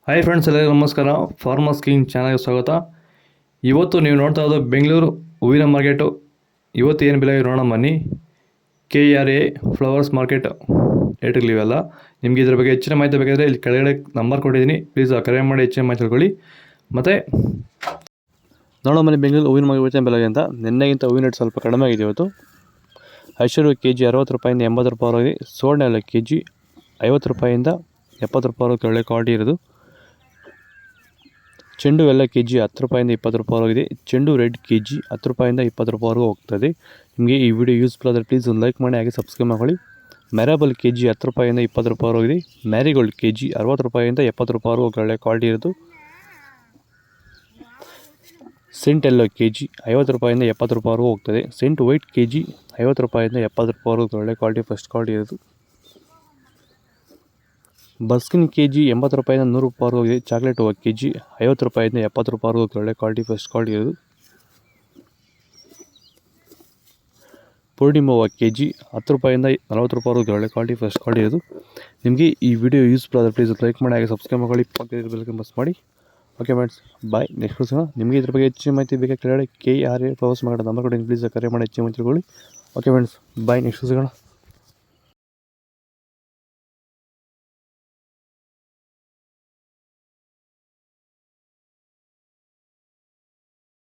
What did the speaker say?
Hi friends, ಎಲ್ಲರಿಗೂ ನಮಸ್ಕಾರ. Farmers king ಚಾನಲ್ಗೆ ಸ್ವಾಗತ. ಇವತ್ತು ನೀವು ನೋಡ್ತಾ ಇರೋದು ಬೆಂಗಳೂರು ಹೂವಿನ ಮಾರ್ಕೆಟು. ಇವತ್ತು ಏನು ಬೆಲೆ ನೋಡೋಣ ಬನ್ನಿ. KRA ಫ್ಲವರ್ಸ್ ಮಾರ್ಕೆಟ್ ರೇಟ್ಗಳಿವೆಲ್ಲ. ನಿಮಗೆ ಇದ್ರ ಬಗ್ಗೆ ಹೆಚ್ಚಿನ ಮಾಹಿತಿ ಬೇಕಾದರೆ ಇಲ್ಲಿ ಕೆಳಗಡೆ ನಂಬರ್ ಕೊಟ್ಟಿದ್ದೀನಿ, ಪ್ಲೀಸ್ ಕರೆ ಮಾಡಿ ಹೆಚ್ಚಿನ ಮಾಹಿತಿ ತಿಳ್ಕೊಳ್ಳಿ. ಮತ್ತು ನೋಡೋ ಮನೆ ಬೆಂಗಳೂರು ಹೂವಿನ ಮಾರ್ಕೆಟ್ ಹೆಚ್ಚಿನ ಬೆಲೆ ಅಂತ ನಿನ್ನೆಗಿಂತ ಹೂವಿನ ರೇಟ್ ಸ್ವಲ್ಪ ಕಡಿಮೆ ಆಗಿದೆ ಇವತ್ತು. ಐಶ್ವರ್ಯ KG 60 ರೂಪಾಯಿಂದ 80 ರೂಪಾಯಿ, ಸೋಣೆ ಎಲ್ಲ KG 50 ರೂಪಾಯಿಂದ 70 ರೂಪಾಯಿ ಒಳ್ಳೆ ಕ್ವಾಲಿಟಿ ಇರೋದು. ಚೆಂಡು ಎಲ್ಲ KG 10 ರೂಪಾಯಿಂದ 20 ರೂಪಾಯಿವರೆಗಿದೆ. ಚೆಂಡು ರೆಡ್ KG 10 ರೂಪಾಯಿಂದ 20 ರೂಪಾಯಿವರೆಗೂ ಹೋಗ್ತದೆ. ನಿಮಗೆ ಈ ವಿಡಿಯೋ ಯೂಸ್ಫುಲ್ ಆದರೆ ಪ್ಲೀಸ್ ಒಂದು ಲೈಕ್ ಮಾಡಿ, ಹಾಗೆ ಸಬ್ಸ್ಕ್ರೈಬ್ ಮಾಡ್ಕೊಳ್ಳಿ. ಮ್ಯಾರಬಲ್ KG 10 ರೂಪಾಯಿಂದ 20 ರೂಪಾಯಿವರೆಗಿದೆ. ಮ್ಯಾರಿಗೋಲ್ಡ್ KG 60 ರೂಪಾಯಿಂದ 70 ರೂಪಾಯಿವರೆಗೂ ಒಳ್ಳೆ ಕ್ವಾಲಿಟಿ ಇರೋದು. ಸೆಂಟ್ ಎಲ್ಲೋ KG 50 ರೂಪಾಯಿಂದ 70 ರೂಪಾಯಿವರೆಗೂ ಹೋಗ್ತದೆ. ಸೆಂಟ್ ವೈಟ್ KG 50 ರೂಪಾಯಿಂದ 70 ರೂಪಾಯಿವರೆಗೂ ಒಳ್ಳೆ ಕ್ವಾಲಿಟಿ, ಫಸ್ಟ್ ಕ್ವಾಲಿಟಿ ಇರೋದು. ಬಸ್ಕಿನ್ KG 80 ರೂಪಾಯಿಂದ 100 ರೂಪಾಯಿವರೆಗೂ ಇದೆ. ಚಾಕ್ಲೇಟ್ ಹೂವು KG 50 ರೂಪಾಯಿಂದ 70 ರೂಪಾಯಿವರೆಗೂ ಒಳ್ಳೆ ಕ್ವಾಲಿಟಿ, ಫಸ್ಟ್ ಕ್ವಾಲಿಟಿ ಇರೋದು. ಪೂರ್ಣಿಮಾ ಹೂವು KG 10 ರೂಪಾಯಿಂದ 40 ರೂಪಾಯಿವರೆಗೂ ಒಳ್ಳೆ ಕ್ವಾಲಿಟಿ, ಫಸ್ಟ್ ಕ್ವಾಲಿಟಿ ಇರೋದು. ನಿಮಗೆ ಈ ವಿಡಿಯೋ ಯೂಸ್ಫುಲ್ ಆದರೆ ಪ್ಲೀಸ್ ಲೈಕ್ ಮಾಡಿ, ಹಾಗೆ ಸಬ್ಸ್ಕ್ರೈಬ್ ಮಾಡ್ಕೊಳ್ಳಿ, ಪಕ್ಕದ ಬೆಲ್ ಬಸ್ ಮಾಡಿ. ಓಕೆ ಫ್ರೆಂಡ್ಸ್, ಬಾಯ್. ನೆಕ್ಸ್ಟ್ ದಿವಸ ನಿಮಗೆ ಇದ್ರ ಬಗ್ಗೆ ಹೆಚ್ಚಿನ ಮಾಹಿತಿ ಬೇಕಾಗಿ ಕೆಳಗಡೆ KRA ಫ್ಲವರ್ಸ್ ಮಾರ್ಕೆಟ್ ನಂಬರ್ ಕೊಡಿ, ಪ್ಲೀಸ್ ಕರೆ ಮಾಡಿ ಹೆಚ್ಚಿನ ಮಾಹಿತಿ ತಿಳ್ಕೊಳ್ಳಿ. ಓಕೆ ಫ್ರೆಂಡ್ಸ್, ಬಾಯ್. ನೆಕ್ಸ್ಟ್ ಸಿಗೋಣ.